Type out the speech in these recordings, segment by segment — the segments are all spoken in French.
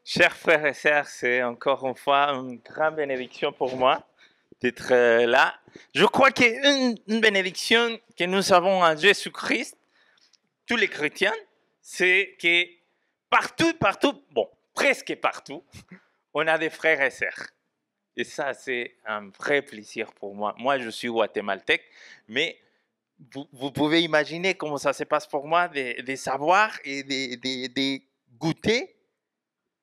Chers frères et sœurs, c'est encore une fois une grande bénédiction pour moi d'être là. Je crois qu'il y a une bénédiction que nous avons en Jésus-Christ, tous les chrétiens, c'est que partout, bon, presque partout, on a des frères et sœurs. Et ça, c'est un vrai plaisir pour moi. Moi, je suis guatémaltèque, mais vous pouvez imaginer comment ça se passe pour moi de savoir et de goûter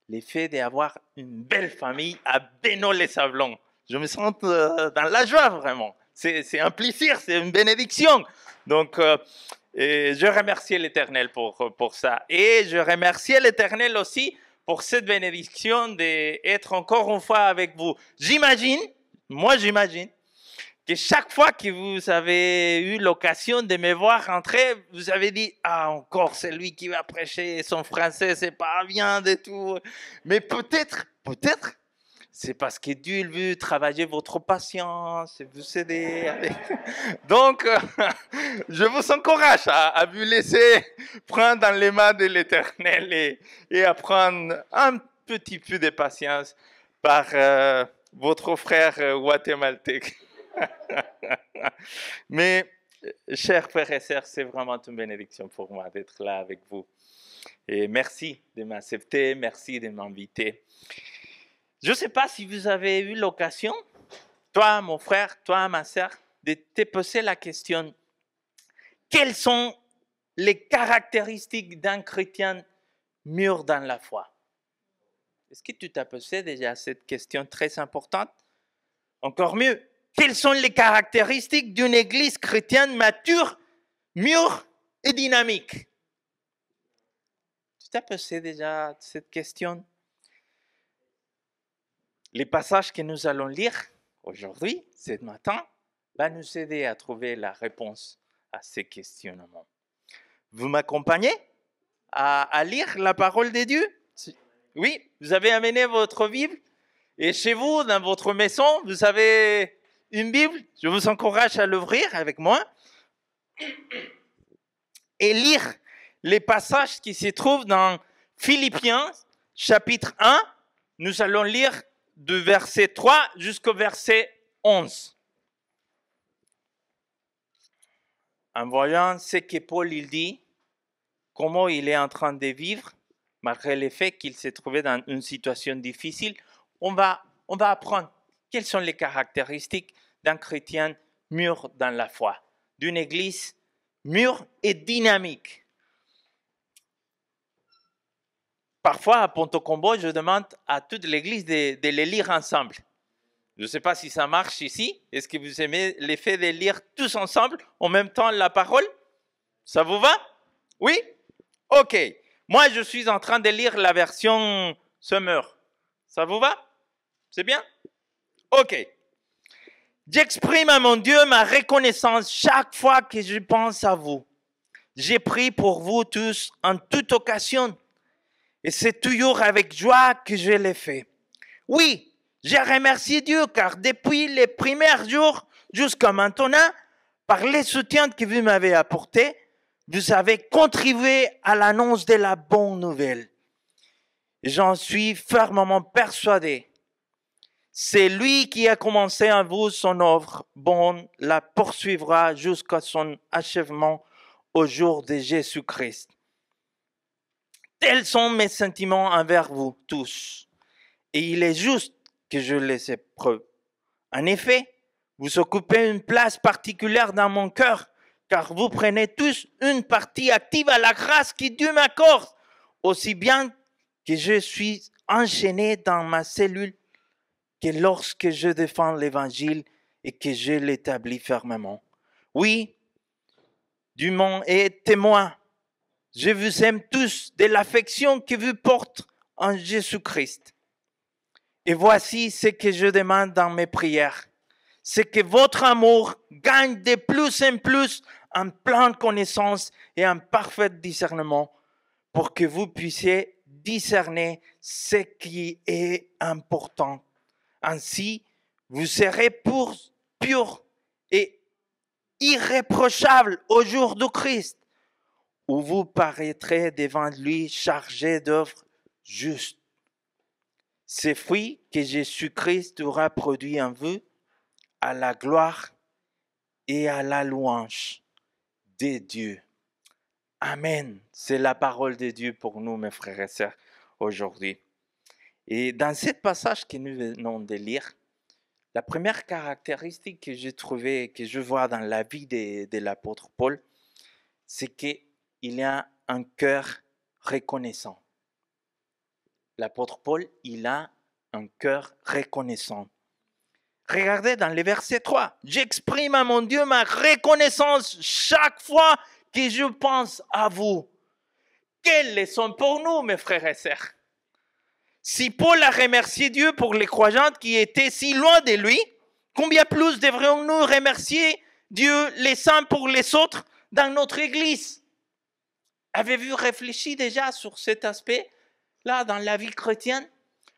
l'effet d'avoir une belle famille à Bénol-les-Sablons. Je me sens dans la joie, vraiment. C'est un plaisir, c'est une bénédiction. Donc, je remercie l'Éternel pour ça. Et je remercie l'Éternel aussi pour cette bénédiction d'être encore une fois avec vous. J'imagine que chaque fois que vous avez eu l'occasion de me voir rentrer, vous avez dit « Ah, encore celui qui va prêcher, son français, c'est pas bien du tout. » Mais peut-être, c'est parce que Dieu veut travailler votre patience et vous aider. Avec... Donc, je vous encourage à vous laisser prendre dans les mains de l'Éternel et à prendre un petit peu de patience par votre frère guatémaltèque. Mais, chers frères et sœurs, c'est vraiment une bénédiction pour moi d'être là avec vous. Et merci de m'accepter, merci de m'inviter. Je ne sais pas si vous avez eu l'occasion, toi, mon frère, toi, ma sœur, de te poser la question, quelles sont les caractéristiques d'un chrétien mûr dans la foi? Est-ce que tu t'as posé déjà cette question très importante? Encore mieux, quelles sont les caractéristiques d'une église chrétienne mature, mûre et dynamique? Tu t'as posé déjà cette question? Les passages que nous allons lire aujourd'hui, ce matin, vont nous aider à trouver la réponse à ces questionnements. Vous m'accompagnez à lire la parole de Dieu? Oui, vous avez amené votre Bible et chez vous, dans votre maison, vous avez une Bible. Je vous encourage à l'ouvrir avec moi et lire les passages qui se trouvent dans Philippiens, chapitre 1. Nous allons lire du verset 3 jusqu'au verset 11. En voyant ce que Paul il dit, comment il est en train de vivre, malgré le fait qu'il s'est trouvé dans une situation difficile, on va apprendre quelles sont les caractéristiques d'un chrétien mûr dans la foi, d'une église mûre et dynamique. Parfois, à Ponto Combo, je demande à toute l'église de les lire ensemble. Je ne sais pas si ça marche ici. Est-ce que vous aimez l'effet de lire tous ensemble en même temps la parole? Ça vous va? Oui? Ok. Moi, je suis en train de lire la version Summer. Ça vous va? C'est bien? Ok. J'exprime à mon Dieu ma reconnaissance chaque fois que je pense à vous. J'ai prié pour vous tous en toute occasion. Et c'est toujours avec joie que je l'ai fait. Oui, j'ai remercié Dieu car depuis les premiers jours jusqu'à maintenant, par les soutiens que vous m'avez apportés, vous avez contribué à l'annonce de la bonne nouvelle. J'en suis fermement persuadé. C'est lui qui a commencé en vous son œuvre bonne, la poursuivra jusqu'à son achèvement au jour de Jésus-Christ. Tels sont mes sentiments envers vous tous. Et il est juste que je les éprouve. En effet, vous occupez une place particulière dans mon cœur, car vous prenez tous une partie active à la grâce que Dieu m'accorde, aussi bien que je suis enchaîné dans ma cellule que lorsque je défends l'Évangile et que je l'établis fermement. Oui, Dieu m'en est témoin. Je vous aime tous de l'affection que vous portez en Jésus-Christ. Et voici ce que je demande dans mes prières. C'est que votre amour gagne de plus en plus en pleine connaissance et en parfait discernement pour que vous puissiez discerner ce qui est important. Ainsi, vous serez purs et irréprochables au jour du Christ, où vous paraîtrez devant lui chargé d'œuvres justes, ces fruits que Jésus-Christ aura produits en vous à la gloire et à la louange de Dieu. Amen. C'est la parole de Dieu pour nous, mes frères et sœurs, aujourd'hui. Et dans ce passage que nous venons de lire, la première caractéristique que j'ai trouvée, que je vois dans la vie de l'apôtre Paul, c'est qu'il a un cœur reconnaissant. L'apôtre Paul, il a un cœur reconnaissant. Regardez dans le verset 3. J'exprime à mon Dieu ma reconnaissance chaque fois que je pense à vous. Quelle leçon pour nous, mes frères et sœurs. Si Paul a remercié Dieu pour les croyants qui étaient si loin de lui, combien plus devrions-nous remercier Dieu les uns pour les autres dans notre Église? Avez-vous réfléchi déjà sur cet aspect-là dans la vie chrétienne?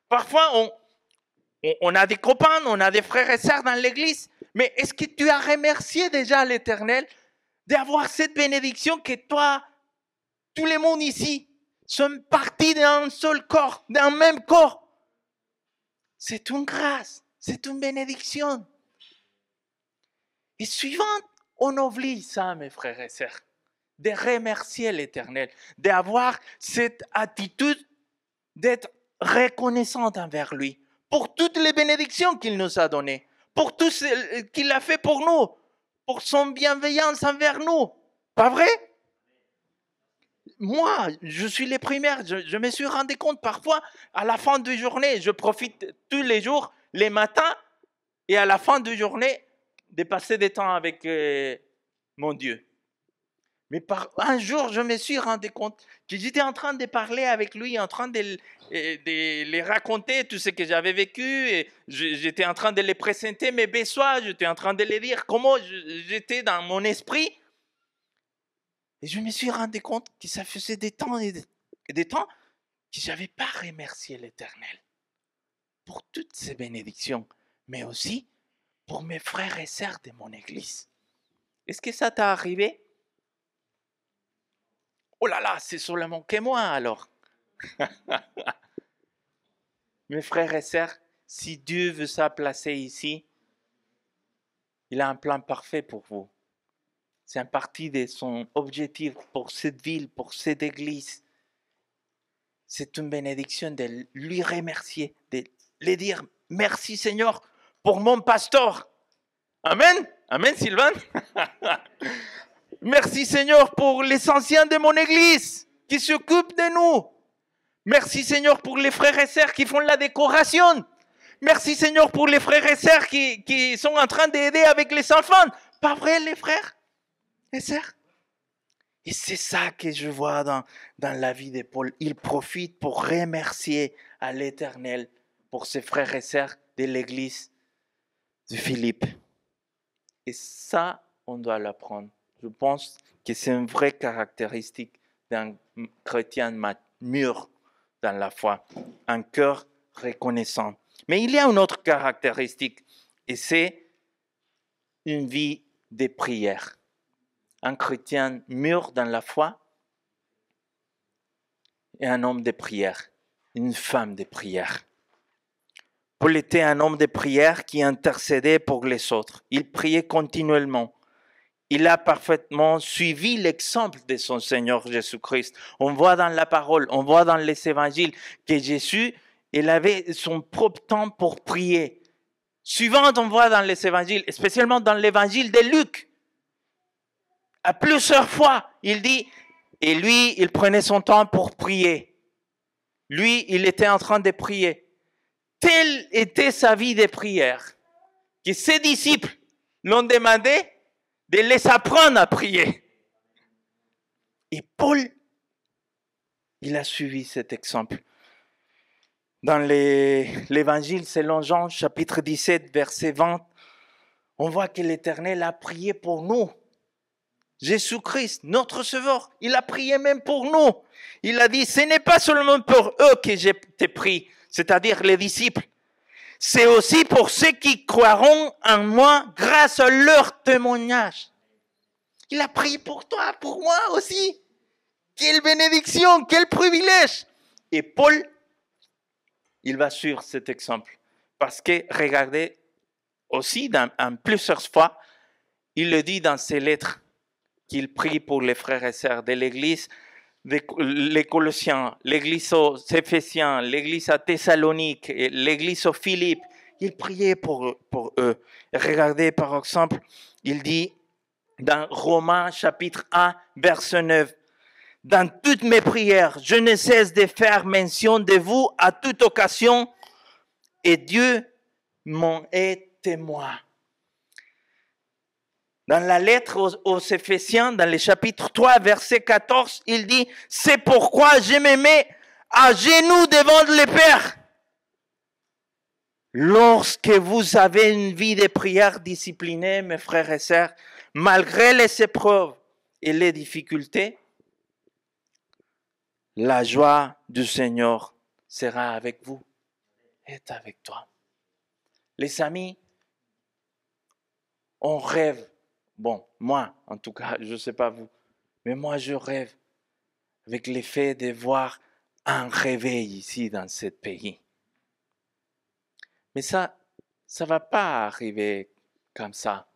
Parfois, on a des copains, on a des frères et sœurs dans l'Église, mais est-ce que tu as remercié déjà l'Éternel d'avoir cette bénédiction que toi, tout le monde ici, sommes partis d'un seul corps, d'un même corps? C'est une grâce, c'est une bénédiction. Et suivant, on oublie ça, mes frères et sœurs, de remercier l'Éternel, d'avoir cette attitude d'être reconnaissante envers lui, pour toutes les bénédictions qu'il nous a données, pour tout ce qu'il a fait pour nous, pour son bienveillance envers nous. Pas vrai? Moi, je suis les premières, je me suis rendu compte parfois, à la fin de journée, je profite tous les jours, les matins, et à la fin de journée, de passer des temps avec mon Dieu. Mais un jour, je me suis rendu compte que j'étais en train de parler avec lui, en train de les raconter tout ce que j'avais vécu. Et j'étais en train de les présenter mes besoins, j'étais en train de les dire comment j'étais dans mon esprit. Et je me suis rendu compte que ça faisait des temps et des temps que je n'avais pas remercié l'Éternel pour toutes ces bénédictions, mais aussi pour mes frères et sœurs de mon Église. Est-ce que ça t'a arrivé? Oh là là, c'est seulement que moi alors. Mes frères et sœurs, si Dieu veut ça placer ici, il a un plan parfait pour vous. C'est un parti de son objectif pour cette ville, pour cette église. C'est une bénédiction de lui remercier, de lui dire merci Seigneur pour mon pasteur. Amen. Amen Sylvain. Merci Seigneur pour les anciens de mon église qui s'occupent de nous. Merci Seigneur pour les frères et sœurs qui font la décoration. Merci Seigneur pour les frères et sœurs qui sont en train d'aider avec les enfants. Pas vrai les frères et sœurs? Et c'est ça que je vois dans la vie de Paul. Il profite pour remercier à l'Éternel pour ses frères et sœurs de l'église de Philippe. Et ça, on doit l'apprendre. Je pense que c'est une vraie caractéristique d'un chrétien mûr dans la foi, un cœur reconnaissant. Mais il y a une autre caractéristique, et c'est une vie de prière. Un chrétien mûr dans la foi et un homme de prière, une femme de prière. Paul était un homme de prière qui intercédait pour les autres. Il priait continuellement. Il a parfaitement suivi l'exemple de son Seigneur Jésus-Christ. On voit dans la parole, on voit dans les évangiles que Jésus, il avait son propre temps pour prier. Suivant, on voit dans les évangiles, spécialement dans l'évangile de Luc, à plusieurs fois, il dit, et lui, il prenait son temps pour prier. Lui, il était en train de prier. Telle était sa vie de prière, que ses disciples l'ont demandé de les apprendre à prier. Et Paul, il a suivi cet exemple. Dans l'évangile selon Jean, chapitre 17, verset 20, on voit que l'Éternel a prié pour nous. Jésus-Christ, notre Sauveur, il a prié même pour nous. Il a dit, ce n'est pas seulement pour eux que j'ai été pris, c'est-à-dire les disciples. C'est aussi pour ceux qui croiront en moi grâce à leur témoignage. Il a prié pour toi, pour moi aussi. Quelle bénédiction, quel privilège. Et Paul, il va suivre cet exemple. Parce que, regardez, aussi, en plusieurs fois, il le dit dans ses lettres qu'il prie pour les frères et sœurs de l'Église, les Colossiens, l'Église aux Éphésiens, l'Église à Thessalonique, l'Église aux Philippes. Il priait pour eux. Regardez, par exemple, il dit dans Romains chapitre 1, verset 9, « Dans toutes mes prières, je ne cesse de faire mention de vous à toute occasion, et Dieu m'en est témoin. » Dans la lettre aux Éphésiens, dans le chapitre 3, verset 14, il dit, « C'est pourquoi je me mets à genoux devant le Père. » Lorsque vous avez une vie de prière disciplinée, mes frères et sœurs, malgré les épreuves et les difficultés, la joie du Seigneur sera avec vous, est avec toi. Les amis, on rêve. Bon, moi, en tout cas, je ne sais pas vous, mais moi, je rêve avec l'effet de voir un réveil ici dans ce pays. Mais ça ne va pas arriver comme ça.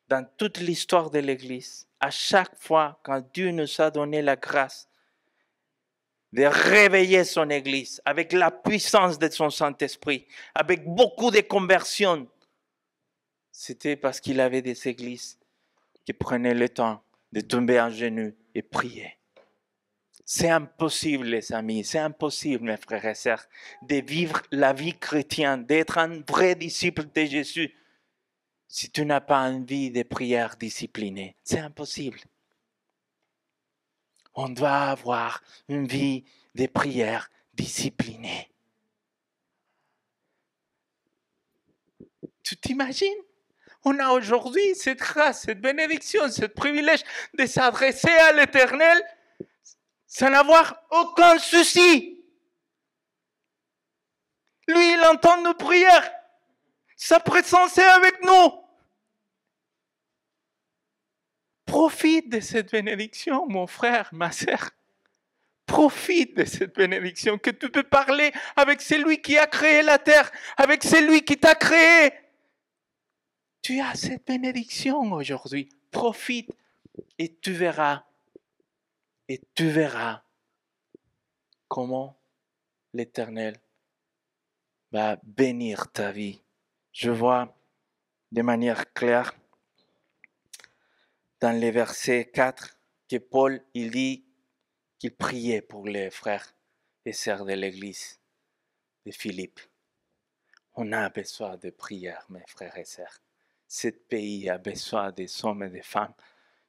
Dans toute l'histoire de l'Église, à chaque fois quand Dieu nous a donné la grâce de réveiller son Église avec la puissance de son Saint-Esprit, avec beaucoup de conversions, c'était parce qu'il avait des églises qui prenaient le temps de tomber en genoux et prier. C'est impossible, les amis, c'est impossible, mes frères et sœurs, de vivre la vie chrétienne, d'être un vrai disciple de Jésus, si tu n'as pas une vie de prière disciplinée. C'est impossible. On doit avoir une vie de prière disciplinée. Tu t'imagines? On a aujourd'hui cette grâce, cette bénédiction, ce privilège de s'adresser à l'Éternel sans avoir aucun souci. Lui, il entend nos prières. Sa présence est avec nous. Profite de cette bénédiction, mon frère, ma sœur. Profite de cette bénédiction que tu peux parler avec celui qui a créé la terre, avec celui qui t'a créé. Tu as cette bénédiction aujourd'hui. Profite et tu verras comment l'Éternel va bénir ta vie. Je vois de manière claire dans les versets 4 que Paul il dit qu'il priait pour les frères et sœurs de l'Église de Philippe. On a besoin de prière, mes frères et sœurs. Ce pays a besoin des hommes et des femmes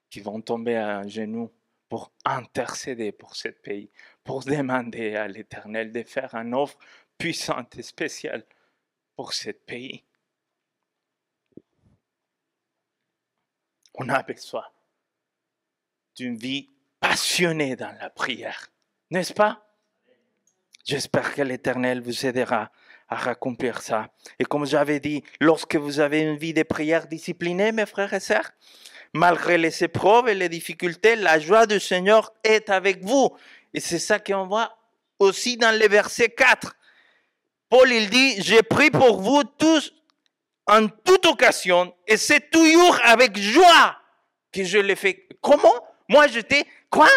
qui vont tomber à genoux pour intercéder pour ce pays, pour demander à l'Éternel de faire une offre puissante et spéciale pour ce pays. On a besoin d'une vie passionnée dans la prière, n'est-ce pas? J'espère que l'Éternel vous aidera à accomplir ça. Et comme j'avais dit, lorsque vous avez une vie de prière disciplinée, mes frères et sœurs, malgré les épreuves et les difficultés, la joie du Seigneur est avec vous. Et c'est ça qu'on voit aussi dans le verset 4. Paul, il dit, « Je prie pour vous tous en toute occasion, et c'est toujours avec joie que je le fais. » Comment? Moi, j'étais, quoi?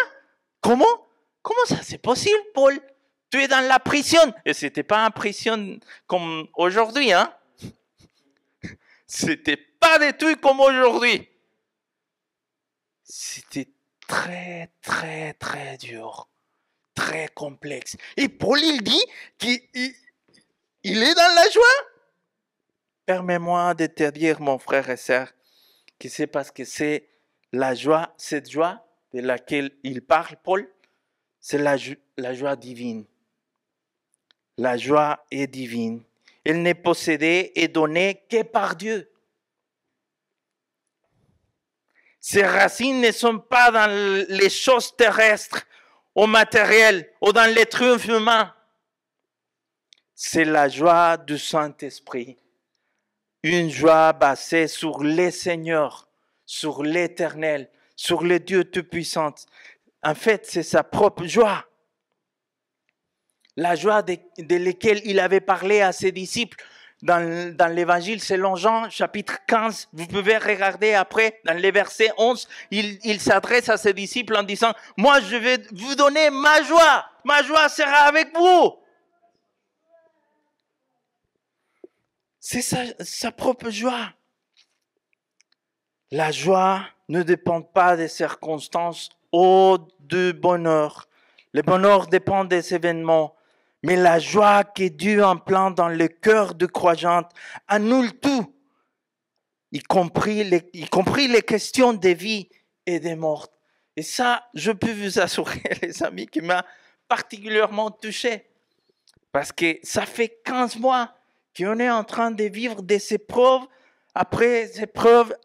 Comment ça c'est possible, Paul? Tu es dans la prison. Et ce n'était pas une prison comme aujourd'hui, hein? C'était pas des trucs comme aujourd'hui. C'était très, très, très dur, très complexe. Et Paul, il dit qu'il est dans la joie. Permets-moi de te dire, mon frère et sœur, que c'est parce que c'est la joie, cette joie de laquelle il parle, Paul, c'est la joie divine. La joie est divine. Elle n'est possédée et donnée que par Dieu. Ses racines ne sont pas dans les choses terrestres, au matériel, ou dans les triomphs humains. C'est la joie du Saint-Esprit. Une joie basée sur le Seigneur, sur l'Éternel, sur le Dieu Tout-Puissant. En fait, c'est sa propre joie. La joie de laquelle il avait parlé à ses disciples dans l'évangile selon Jean, chapitre 15. Vous pouvez regarder après, dans les versets 11, il s'adresse à ses disciples en disant, « Moi, je vais vous donner ma joie sera avec vous. » C'est sa propre joie. La joie ne dépend pas des circonstances ou du bonheur. Le bonheur dépend des événements. Mais la joie que Dieu implante dans le cœur du croyant annule tout, y compris les questions de vie et de mort. Et ça, je peux vous assurer, les amis, qui m'a particulièrement touché. Parce que ça fait 15 mois qu'on est en train de vivre des épreuves après épreuves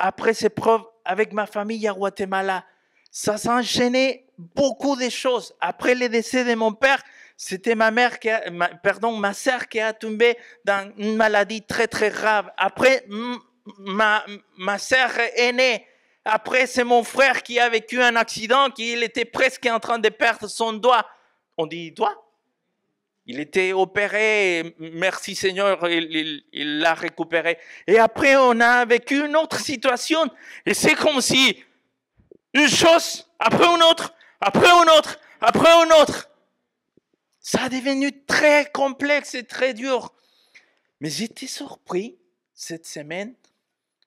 avec ma famille à Guatemala. Ça s'est enchaîné beaucoup de choses. Après le décès de mon père, c'était ma sœur qui a tombé dans une maladie très très grave. Après, ma sœur aînée. Après, c'est mon frère qui a vécu un accident, qu'il était presque en train de perdre son doigt. On dit doigt? Il était opéré, merci Seigneur, il l'a récupéré. Et après, on a vécu une autre situation. Et c'est comme si une chose, après une autre, après une autre, après une autre. Ça a devenu très complexe et très dur. Mais j'étais surpris cette semaine.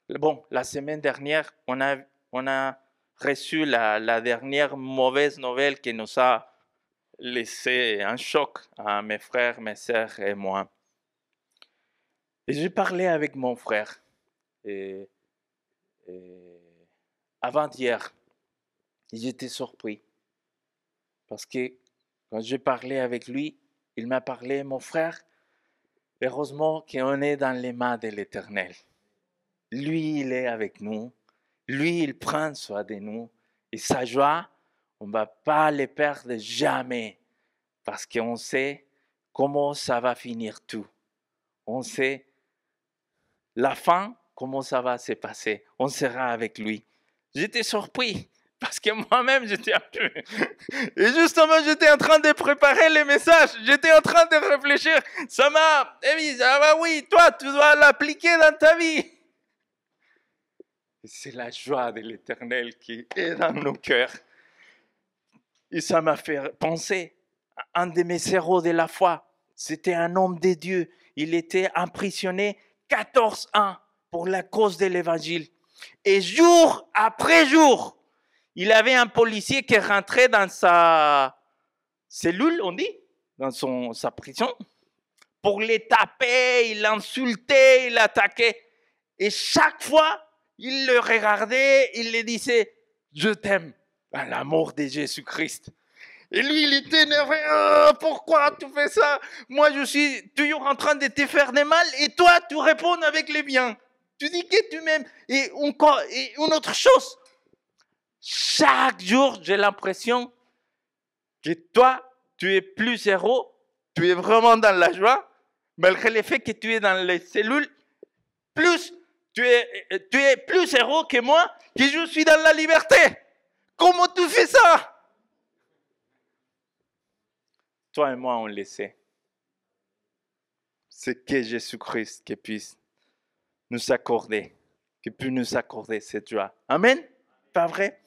Bon, la semaine dernière, on a reçu la dernière mauvaise nouvelle qui nous a laissé un choc à mes frères, mes sœurs et moi. Et j'ai parlé avec mon frère avant-hier. J'étais surpris parce que quand j'ai parlé avec lui, il m'a parlé, mon frère, heureusement qu'on est dans les mains de l'Éternel. Lui, il est avec nous. Lui, il prend soin de nous. Et sa joie, on ne va pas les perdre jamais. Parce qu'on sait comment ça va finir tout. On sait la fin, comment ça va se passer. On sera avec lui. J'étais surpris. Parce que moi-même, j'étais un peu... Et justement, j'étais en train de préparer les messages. J'étais en train de réfléchir. Ça m'a... oui, toi, tu dois l'appliquer dans ta vie. C'est la joie de l'Éternel qui est dans nos cœurs. Et ça m'a fait penser à un de mes héros de la foi. C'était un homme de Dieu. Il était emprisonné 14 ans pour la cause de l'Évangile. Et jour après jour, il avait un policier qui rentrait dans sa cellule, on dit, dans sa prison, pour les taper, il l'insultait, il l'attaquait. Et chaque fois, il le regardait, il lui disait, je t'aime, à l'amour de Jésus-Christ. Et lui, il était énervé, pourquoi tu fais ça? Moi, je suis toujours en train de te faire des mal, et toi, tu réponds avec les biens. Tu dis que tu m'aimes. Et une autre chose, chaque jour, j'ai l'impression que toi, tu es plus héros, tu es vraiment dans la joie, malgré le fait que tu es dans les cellules, plus tu es plus héros que moi, que je suis dans la liberté. Comment tu fais ça? Toi et moi, on le sait. C'est que Jésus-Christ qui puisse nous accorder, cette joie. Amen? Pas vrai?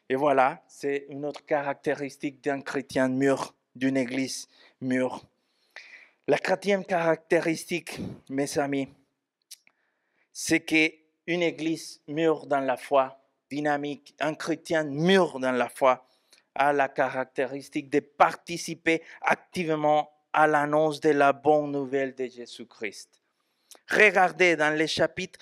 Et voilà, c'est une autre caractéristique d'un chrétien mûr, d'une église mûre. La 4e caractéristique, mes amis, c'est qu'une église mûre dans la foi, dynamique, un chrétien mûr dans la foi, a la caractéristique de participer activement à l'annonce de la bonne nouvelle de Jésus-Christ. Regardez dans les chapitres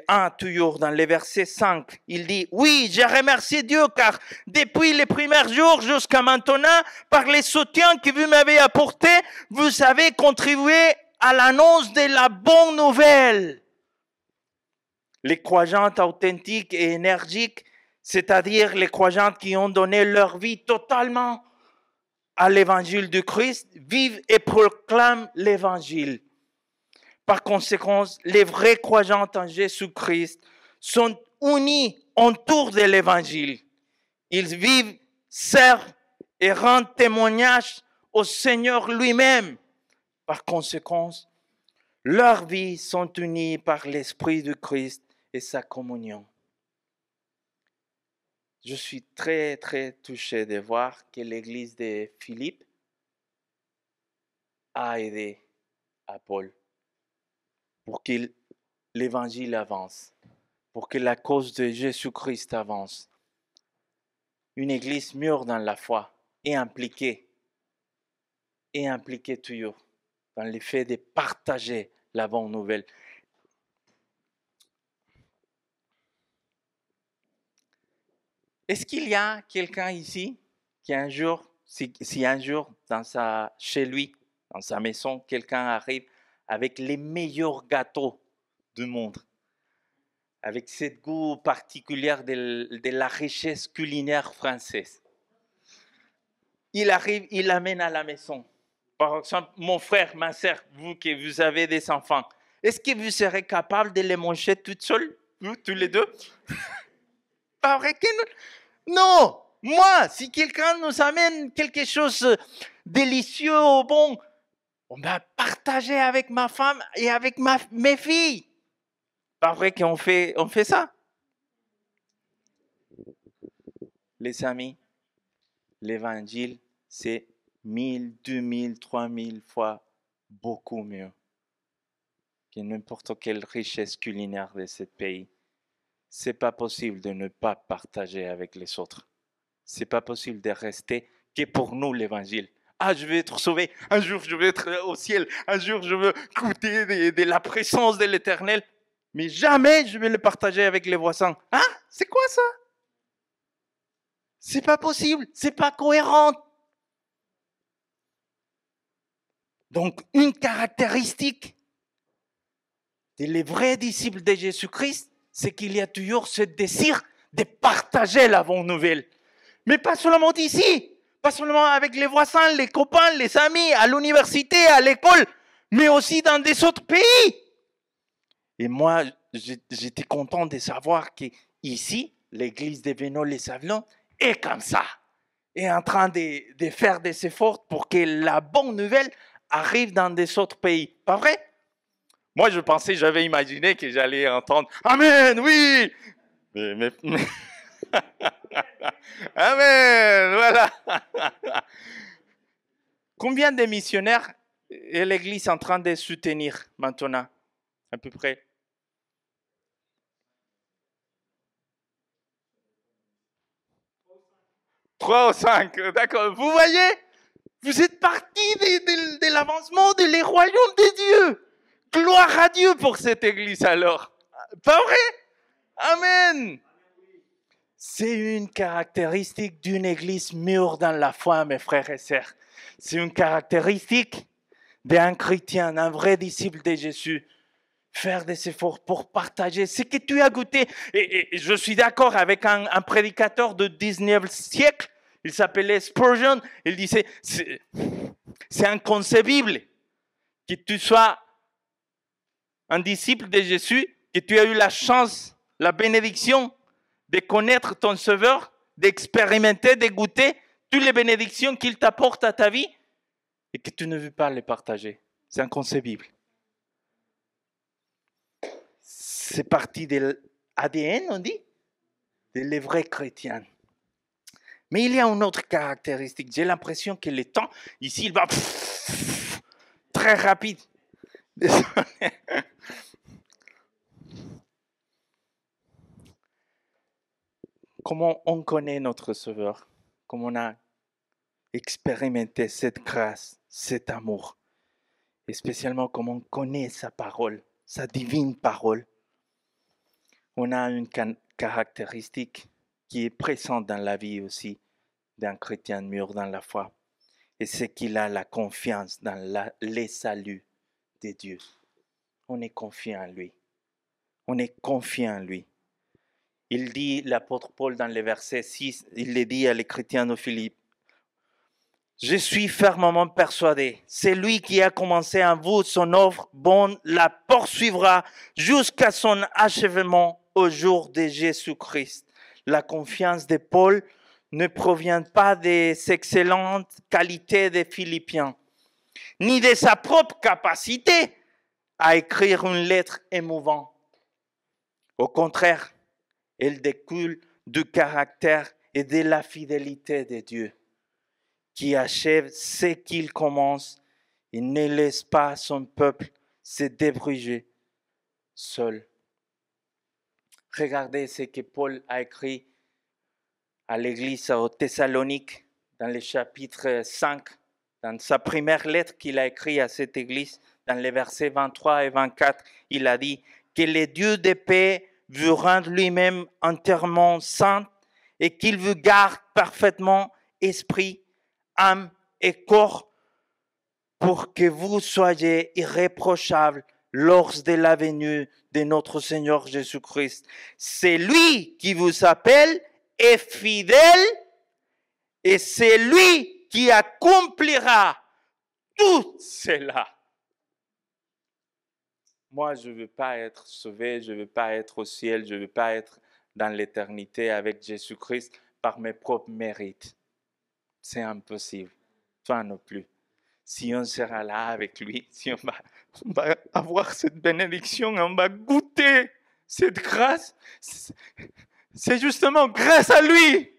1, toujours dans les versets 5, il dit « Oui, j'ai remercié Dieu car depuis les premiers jours jusqu'à maintenant, par les soutiens que vous m'avez apportés, vous avez contribué à l'annonce de la bonne nouvelle. » Les croyants authentiques et énergiques, c'est-à-dire les croyants qui ont donné leur vie totalement à l'évangile du Christ, vivent et proclament l'évangile. Par conséquent, les vrais croyants en Jésus-Christ sont unis autour de l'évangile. Ils vivent, servent et rendent témoignage au Seigneur lui-même. Par conséquent, leurs vies sont unies par l'Esprit de Christ et sa communion. Je suis très, très touché de voir que l'église de Philippe a aidé à Paul pour que l'évangile avance, pour que la cause de Jésus-Christ avance. Une église mûre dans la foi et impliquée toujours dans le fait de partager la bonne nouvelle. Est-ce qu'il y a quelqu'un ici qui un jour, si un jour chez lui, dans sa maison, quelqu'un arrive avec les meilleurs gâteaux du monde, avec ce goût particulier de la richesse culinaire française. Il arrive, il l'amène à la maison. Par exemple, mon frère, ma soeur, vous qui vous avez des enfants, est-ce que vous serez capable de les manger toutes seules, vous, tous les deux? Pas vrai que non. Moi, si quelqu'un nous amène quelque chose de délicieux ou bon, on va partager avec ma femme et avec mes filles. Pas vrai qu'on fait ça? Les amis, l'évangile, c'est 1000, 2000, 3000 fois beaucoup mieux que n'importe quelle richesse culinaire de ce pays. C'est pas possible de ne pas partager avec les autres. C'est pas possible de rester que pour nous l'évangile. Ah, je vais être sauvé. Un jour, je vais être au ciel. Un jour, je veux goûter de la présence de l'Éternel. Mais jamais je vais le partager avec les voisins. Hein? C'est quoi ça? C'est pas possible. C'est pas cohérent. Donc, une caractéristique des vrais disciples de Jésus-Christ, c'est qu'il y a toujours ce désir de partager la bonne nouvelle. Mais pas seulement ici, pas seulement avec les voisins, les copains, les amis, à l'université, à l'école, mais aussi dans des autres pays. Et moi, j'étais content de savoir qu'ici, l'église de Venaux-les-Sablons est comme ça, est en train de faire des efforts pour que la bonne nouvelle arrive dans des autres pays. Pas vrai? Moi, j'avais imaginé que j'allais entendre « Amen, oui !» mais Amen, voilà. Combien de missionnaires est l'Église en train de soutenir maintenant, à peu près? Trois ou cinq, d'accord. Vous voyez, vous êtes partis de l'avancement des royaumes de Dieu. Gloire à Dieu pour cette Église alors. Pas vrai? Amen. C'est une caractéristique d'une église mûre dans la foi, mes frères et sœurs. C'est une caractéristique d'un chrétien, un vrai disciple de Jésus. Faire des efforts pour partager ce que tu as goûté. Et je suis d'accord avec un prédicateur du 19e siècle. Il s'appelait Spurgeon. Il disait, c'est inconcevible que tu sois un disciple de Jésus, que tu aies eu la chance, la bénédiction de connaître ton Sauveur, d'expérimenter, de goûter toutes les bénédictions qu'il t'apporte à ta vie et que tu ne veux pas les partager. C'est inconcevible. C'est partie de l'ADN, on dit, des vrais chrétiens. Mais il y a une autre caractéristique. J'ai l'impression que le temps, ici, il va très rapide. Comment on connaît notre Sauveur, comment on a expérimenté cette grâce, cet amour, et spécialement comment on connaît sa parole, sa divine parole. On a une caractéristique qui est présente dans la vie aussi d'un chrétien mûr dans la foi, et c'est qu'il a la confiance dans les saluts de Dieu. On est confiant en lui. On est confiant en lui. Il dit, l'apôtre Paul dans le verset 6, il le dit à les chrétiens de Philippe, « Je suis fermement persuadé, c'est lui qui a commencé en vous son œuvre bonne, la poursuivra jusqu'à son achèvement au jour de Jésus-Christ. » La confiance de Paul ne provient pas des excellentes qualités des Philippiens, ni de sa propre capacité à écrire une lettre émouvante. Au contraire, elle découle du caractère et de la fidélité de Dieu, qui achève ce qu'il commence et ne laisse pas son peuple se débrouiller seul. Regardez ce que Paul a écrit à l'église aux Thessaloniques dans le chapitre 5, dans sa première lettre qu'il a écrite à cette église, dans les versets 23 et 24, il a dit que le Dieu de paix vous rende lui-même entièrement saint et qu'il vous garde parfaitement esprit, âme et corps pour que vous soyez irréprochables lors de la venue de notre Seigneur Jésus-Christ. C'est lui qui vous appelle est fidèle et c'est lui qui accomplira tout cela. Moi, je ne veux pas être sauvé, je ne veux pas être au ciel, je ne veux pas être dans l'éternité avec Jésus-Christ par mes propres mérites. C'est impossible. Toi non plus. Si on sera là avec lui, si on va avoir cette bénédiction, on va goûter cette grâce, c'est justement grâce à lui.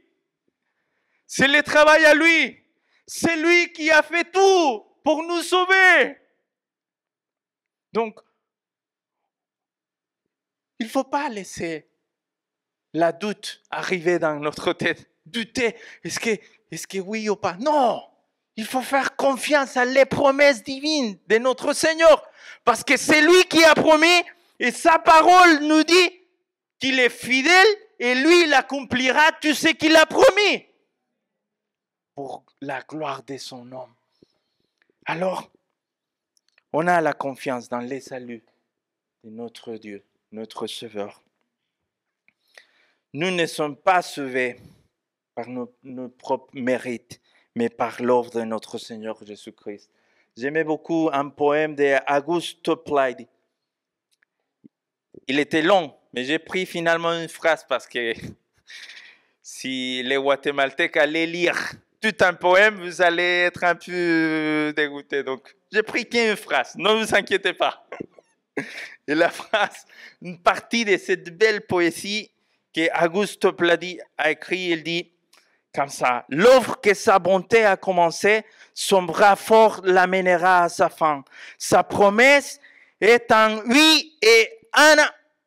C'est le travail à lui. C'est lui qui a fait tout pour nous sauver. Donc, il ne faut pas laisser la doute arriver dans notre tête. Douter, est-ce que oui ou pas? Non, il faut faire confiance à les promesses divines de notre Seigneur. Parce que c'est lui qui a promis et sa parole nous dit qu'il est fidèle et lui, il accomplira tout ce qu'il a promis pour la gloire de son nom. Alors, on a la confiance dans les saluts de notre Dieu, notre Sauveur. Nous ne sommes pas sauvés par nos propres mérites, mais par l'œuvre de notre Seigneur Jésus-Christ. J'aimais beaucoup un poème d'Auguste Plaidy. Il était long, mais j'ai pris finalement une phrase parce que si les Guatémaltèques allaient lire tout un poème, vous allez être un peu dégoûtés. Donc, j'ai pris qu'une phrase, ne vous inquiétez pas. Et la phrase, une partie de cette belle poésie que Auguste Plaidy a écrit, il dit comme ça: l'œuvre que sa bonté a commencé, son bras fort l'amènera à sa fin. Sa promesse est un oui et un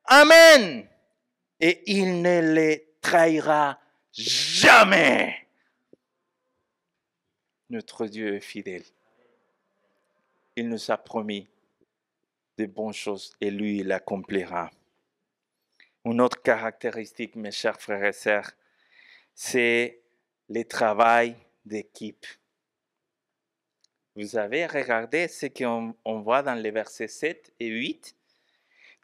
amen. Et il ne les trahira jamais. Notre Dieu est fidèle. Il nous a promis de bonnes choses et lui, il accomplira. Une autre caractéristique, mes chers frères et sœurs, c'est le travail d'équipe. Vous avez regardé ce qu'on voit dans les versets 7 et 8.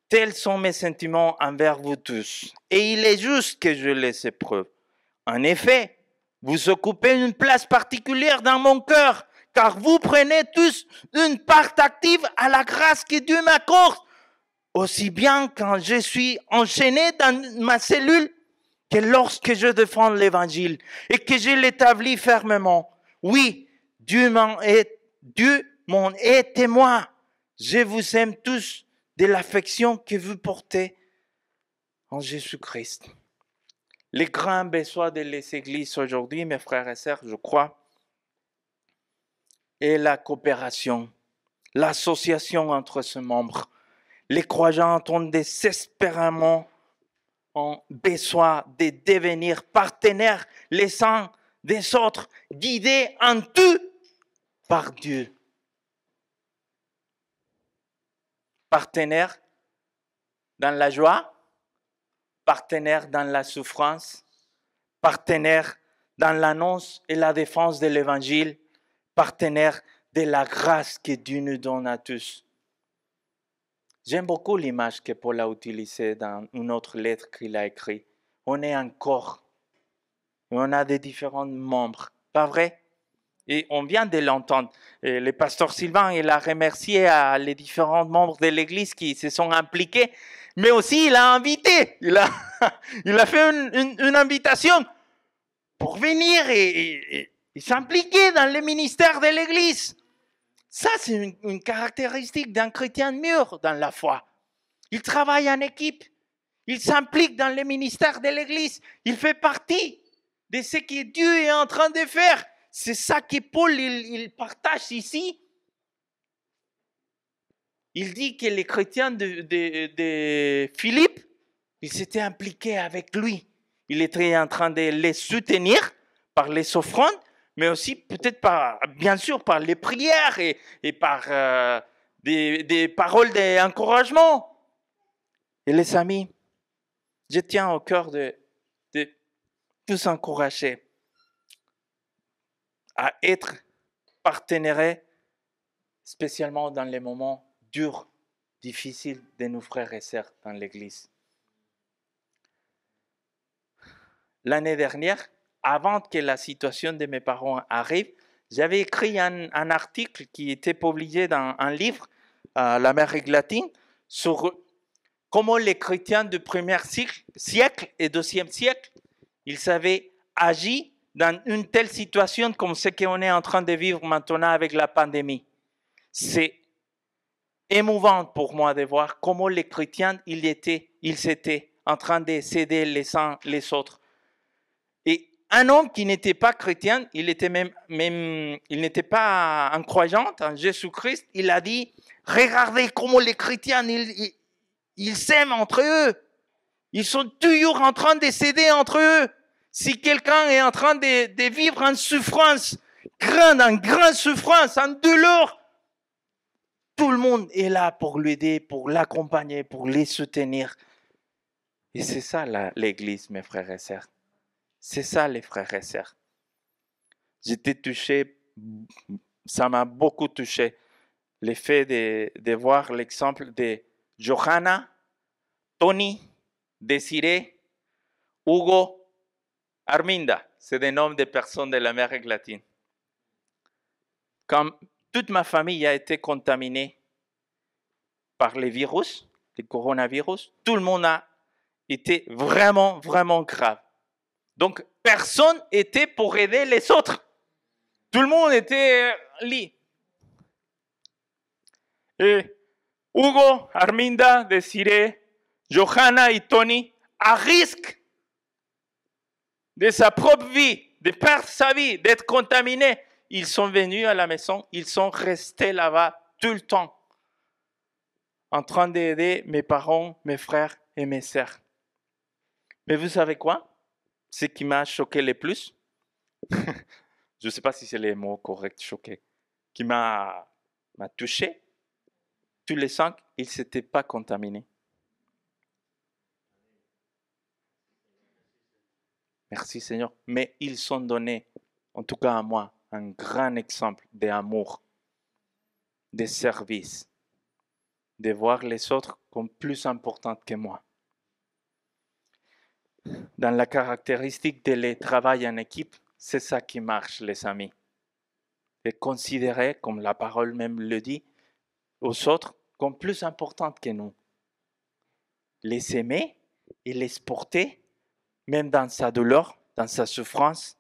Tels sont mes sentiments envers vous tous, et il est juste que je les éprouve. En effet, vous occupez une place particulière dans mon cœur, car vous prenez tous une part active à la grâce que Dieu m'accorde, aussi bien quand je suis enchaîné dans ma cellule que lorsque je défends l'Évangile et que je l'établis fermement. Oui, Dieu m'en est témoin. Je vous aime tous de l'affection que vous portez en Jésus-Christ. Les grands besoins de l'Église aujourd'hui, mes frères et sœurs, je crois, est la coopération, l'association entre ses membres. Les croyants ont désespérément besoin de devenir partenaires les uns des autres, guidés en tout par Dieu. Partenaires dans la joie, partenaires dans la souffrance, partenaires dans l'annonce et la défense de l'Évangile, partenaires de la grâce que Dieu nous donne à tous. J'aime beaucoup l'image que Paul a utilisée dans une autre lettre qu'il a écrite. On est un corps et on a des différents membres, pas vrai? Et on vient de l'entendre. Et le pasteur Sylvain, il a remercié les différents membres de l'Église qui se sont impliqués, mais aussi il a invité, il a fait une invitation pour venir et s'impliquer dans le ministère de l'Église. Ça, c'est une caractéristique d'un chrétien mûr dans la foi. Il travaille en équipe. Il s'implique dans le ministère de l'Église. Il fait partie de ce que Dieu est en train de faire. C'est ça que Paul il partage ici. Il dit que les chrétiens de Philippe, ils s'étaient impliqués avec lui. Il était en train de les soutenir par les offrandes, mais aussi peut-être bien sûr par les prières et par des paroles d'encouragement. Et les amis, je tiens au cœur de tous encourager à être partenaires, spécialement dans les moments durs, difficiles de nos frères et sœurs dans l'Église. L'année dernière, avant que la situation de mes parents arrive, j'avais écrit un article qui était publié dans un livre à l'Amérique latine sur comment les chrétiens du premier siècle et deuxième siècle, ils avaient agi dans une telle situation comme ce qu'on est en train de vivre maintenant avec la pandémie. C'est émouvant pour moi de voir comment les chrétiens, ils étaient en train de s'aider les uns les autres. Et un homme qui n'était pas chrétien, il n'était pas un croyant en Jésus-Christ, il a dit, regardez comment les chrétiens, ils s'aiment entre eux. Ils sont toujours en train de s'aider entre eux. Si quelqu'un est en train de vivre en souffrance, en grande souffrance, en douleur, tout le monde est là pour l'aider, pour l'accompagner, pour les soutenir. Et c'est ça l'Église, mes frères et sœurs. C'est ça, les frères et sœurs. J'étais touché, ça m'a beaucoup touché, le fait de voir l'exemple de Johanna, Tony, Désiré, Hugo, Arminda. C'est des noms de personnes de l'Amérique latine. Quand toute ma famille a été contaminée par le virus, le coronavirus, tout le monde a été vraiment, vraiment grave. Donc, personne n'était pour aider les autres. Tout le monde était lié. Et Hugo, Arminda, Désiré, Johanna et Tony, à risque de sa propre vie, de perdre sa vie, d'être contaminés, ils sont venus à la maison, ils sont restés là-bas tout le temps, en train d'aider mes parents, mes frères et mes sœurs. Mais vous savez quoi? Ce qui m'a choqué le plus, je ne sais pas si c'est le mot correct, choqué, qui m'a touché, tous les 5, ils ne s'étaient pas contaminés. Merci Seigneur. Mais ils ont donné, en tout cas à moi, un grand exemple d'amour, de service, de voir les autres comme plus importants que moi. Dans la caractéristique de travail en équipe, c'est ça qui marche, les amis. Et considérer, comme la parole même le dit, aux autres comme plus importantes que nous. Les aimer et les porter, même dans sa douleur, dans sa souffrance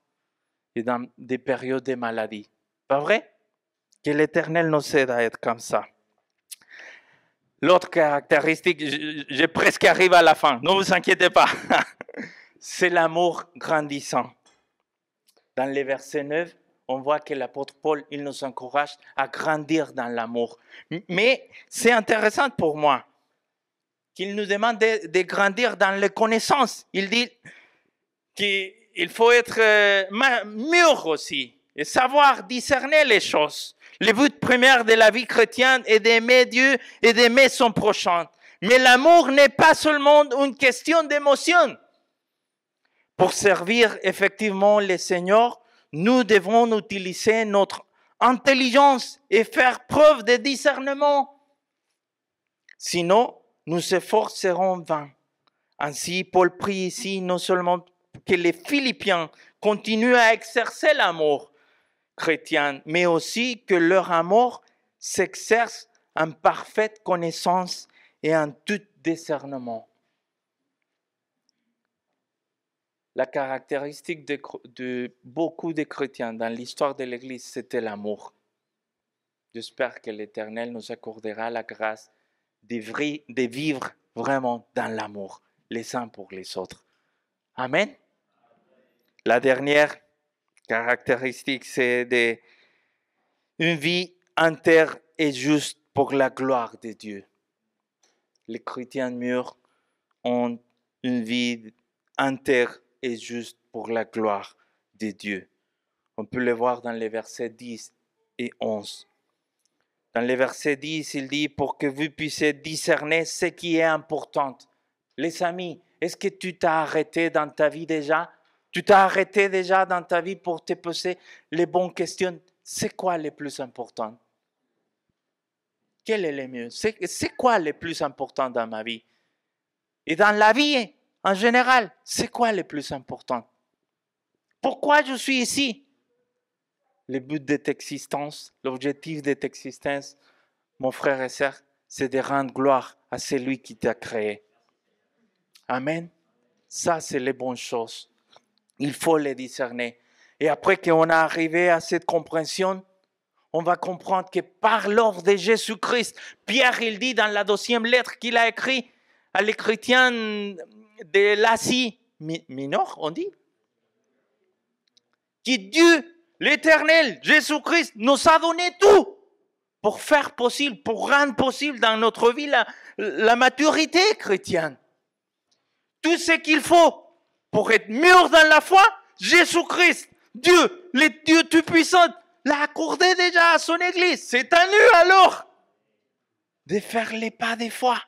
et dans des périodes de maladie. Pas vrai? Que l'Éternel nous aide à être comme ça. L'autre caractéristique, je presque arrive à la fin, ne vous inquiétez pas. C'est l'amour grandissant. Dans les versets 9, on voit que l'apôtre Paul, il nous encourage à grandir dans l'amour. Mais c'est intéressant pour moi qu'il nous demande de grandir dans les connaissances. Il dit qu'il faut être mûr aussi et savoir discerner les choses. Le but premier de la vie chrétienne est d'aimer Dieu et d'aimer son prochain. Mais l'amour n'est pas seulement une question d'émotion. Pour servir effectivement le Seigneur, nous devons utiliser notre intelligence et faire preuve de discernement. Sinon, nous efforcerons vain. Ainsi, Paul prie ici non seulement que les Philippiens continuent à exercer l'amour chrétien, mais aussi que leur amour s'exerce en parfaite connaissance et en tout discernement. La caractéristique de beaucoup de chrétiens dans l'histoire de l'Église, c'était l'amour. J'espère que l'Éternel nous accordera la grâce de vivre vraiment dans l'amour, les uns pour les autres. Amen. La dernière caractéristique, c'est une vie entière et juste pour la gloire de Dieu. Les chrétiens mûrs ont une vie entière et juste pour la gloire de Dieu. On peut le voir dans les versets 10 et 11. Dans les versets 10, il dit, pour que vous puissiez discerner ce qui est important. Les amis, est-ce que tu t'as arrêté dans ta vie déjà? Tu t'as arrêté déjà dans ta vie pour te poser les bonnes questions? C'est quoi le plus important? Quel est le mieux? C'est quoi le plus important dans ma vie? Et dans la vie, en général, c'est quoi le plus important? Pourquoi je suis ici? Le but de ta existence, l'objectif de ta existence, mon frère et sœur, c'est de rendre gloire à celui qui t'a créé. Amen. Ça, c'est les bonnes choses. Il faut les discerner. Et après qu'on a arrivé à cette compréhension, on va comprendre que par l'ordre de Jésus-Christ, Pierre, il dit dans la deuxième lettre qu'il a écrite à les chrétiens de l'Asie mineure, on dit, que Dieu, l'Éternel, Jésus-Christ, nous a donné tout pour faire possible, pour rendre possible dans notre vie la maturité chrétienne. Tout ce qu'il faut pour être mûr dans la foi, Jésus-Christ, Dieu, le Dieu Tout-Puissant, l'a accordé déjà à son Église. C'est à nous alors de faire les pas de foi,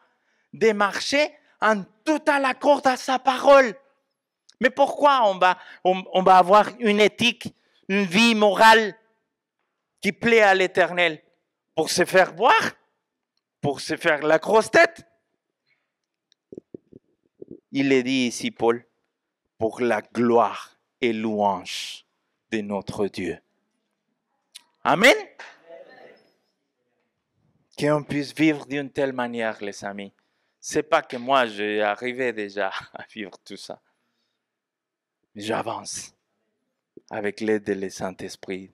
de marcher en total accord à sa parole. Mais pourquoi on va avoir une éthique, une vie morale qui plaît à l'Éternel? Pour se faire voir? Pour se faire la grosse tête? Il est dit ici, Paul, pour la gloire et louange de notre Dieu. Amen. Qu'on puisse vivre d'une telle manière, les amis. C'est pas que moi, j'ai arrivé déjà à vivre tout ça. J'avance avec l'aide de Saint-Esprit,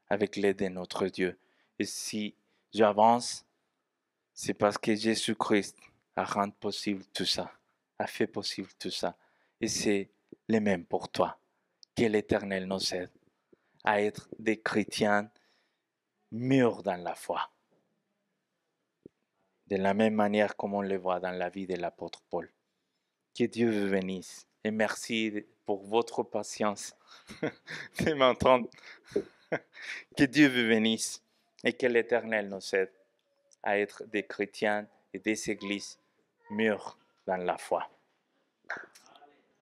avec l'aide de notre Dieu. Et si j'avance, c'est parce que Jésus-Christ a rendu possible tout ça, a fait possible tout ça. Et c'est le même pour toi. Que l'Éternel nous aide à être des chrétiens mûrs dans la foi. De la même manière comme on le voit dans la vie de l'apôtre Paul. Que Dieu vous bénisse. Et merci pour votre patience de m'entendre. Que Dieu vous bénisse et que l'Éternel nous aide à être des chrétiens et des églises mûres dans la foi.